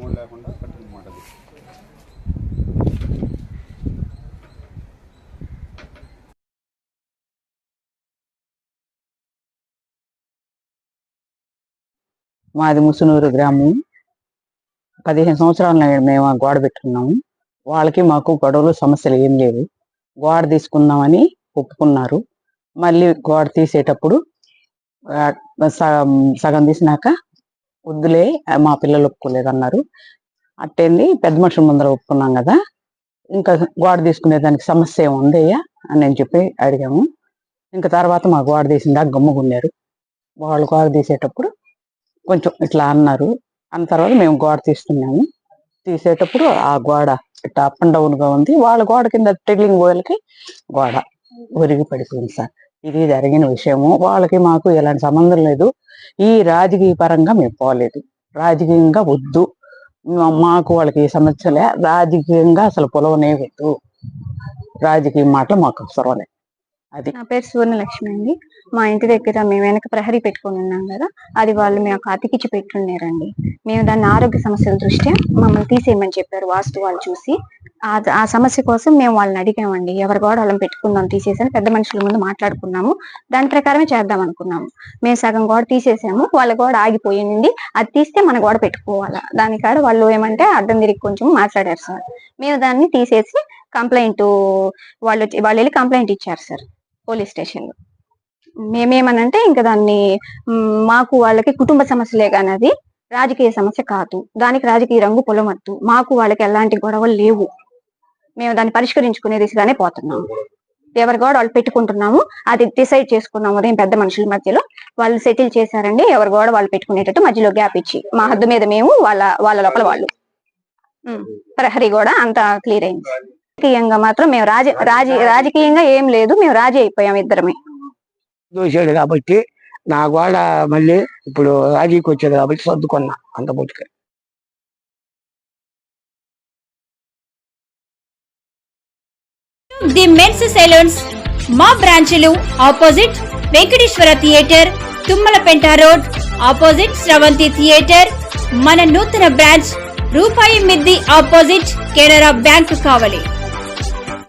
మామూలు లేకుండా కట్టినమాట. మాది ముసునూరు గ్రామం. 15 సంవత్సరాలు మేము గోడ పెట్టుకున్నాము. వాళ్ళకి మాకు గొడవలు సమస్యలు ఏం లేవు. గోడ తీసుకుందామని ఒప్పుకున్నారు. మళ్ళీ గోడ తీసేటప్పుడు సగం తీసినాక వద్దులే మా పిల్లలు ఒప్పుకోలేదన్నారు. అట్టేంది పెద్ద మనుషుల ముందర ఒప్పుకున్నాం కదా, ఇంకా గోడ తీసుకునే దానికి సమస్య ఏముందయ్యా అని నేను చెప్పి అడిగాము. ఇంకా తర్వాత మా గోడ తీసిందా గమ్ముకున్నారు. వాళ్ళు గోడ తీసేటప్పుడు కొంచెం ఇట్లా అన్నారు. అన్న తర్వాత మేము గోడ తీస్తున్నాము. తీసేటప్పుడు ఆ గోడ ఇట్లా అప్ అండ్ డౌన్ గా ఉంది. వాళ్ళ గోడ కింద టెడ్లింగ్ గోడలకి గోడ ఒరిగి పడిపోయింది సార్. ఇది జరిగిన విషయము. వాళ్ళకి మాకు ఎలాంటి సంబంధం లేదు. ఈ రాజకీయ పరంగా మేము పోలేదు. రాజకీయంగా వద్దు, మాకు వాళ్ళకి సమస్యలే. రాజకీయంగా అసలు పొలవనే వద్దు. రాజకీయ మాటలు మాకు అవసరం లేదు. అది నా పేరు సువర్ణలక్ష్మి అండి. మా ఇంటి దగ్గర మేము వెనక ప్రహరీ పెట్టుకుని ఉన్నాం కదా, అది వాళ్ళు మేము అతికిచ్చి పెట్టున్నారండి. మేము దాన్ని ఆరోగ్య సమస్యల దృష్ట్యా మమ్మల్ని తీసేయమని చెప్పారు వాస్తు వాళ్ళు చూసి. ఆ సమస్య కోసం మేము వాళ్ళని అడిగామండి. ఎవరి గోడ వాళ్ళని పెట్టుకుందాం తీసేసాను, పెద్ద మనుషుల ముందు మాట్లాడుకున్నాము. దాని ప్రకారమే చేద్దాం అనుకున్నాము. మేము సగం గోడ తీసేసాము. వాళ్ళ గోడ ఆగిపోయింది. అది తీస్తే మన గోడ పెట్టుకోవాలా. దానికాడ వాళ్ళు ఏమంటే అడ్డం తిరిగి కొంచెం మాట్లాడారు సార్. మేము దాన్ని తీసేసి కంప్లైంట్ వాళ్ళు వెళ్ళి కంప్లైంట్ ఇచ్చారు సార్ పోలీస్ స్టేషన్ లో. మేమేమనంటే ఇంకా దాన్ని మాకు వాళ్ళకి కుటుంబ సమస్యలే కానీ అది రాజకీయ సమస్య కాదు. దానికి రాజకీయ రంగు పొలమద్దు. మాకు వాళ్ళకి ఎలాంటి గొడవలు లేవు. మేము దాన్ని పరిష్కరించుకునే దిశగానే పోతున్నాము. ఎవరి గోడ వాళ్ళు పెట్టుకుంటున్నాము. అది డిసైడ్ చేసుకున్నాము ఉదయం పెద్ద మనుషుల మధ్యలో. వాళ్ళు సెటిల్ చేశారండి. ఎవరి గోడ వాళ్ళు పెట్టుకునేటట్టు మధ్యలో గ్యాప్ ఇచ్చి మా హద్దు మీద మేము, వాళ్ళ లోపల వాళ్ళు. ప్రహరీ గోడ అంతా క్లియర్ అయింది. రాజకీయంగా మాత్రం మేము రాజకీయంగా ఏం లేదు. మేము రాజీ అయిపోయాం ఇద్దరమే. దోశాడు కాబట్టి నా గోడ మళ్ళీ ఇప్పుడు రాజీకి వచ్చాడు కాబట్టి సర్దుకున్నా అంత బుట్టుగా. ది మెన్స్ సెలూన్స్ మా బ్రాంచ్లు opposite Venkateswara theatre, Tummalapenta road, opposite Sravanthi theatre. మన నూతన బ్రాంచ్ రూపాయి మిద్ది ఆపోజిట్ కెనరా బ్యాంక్ కావలి.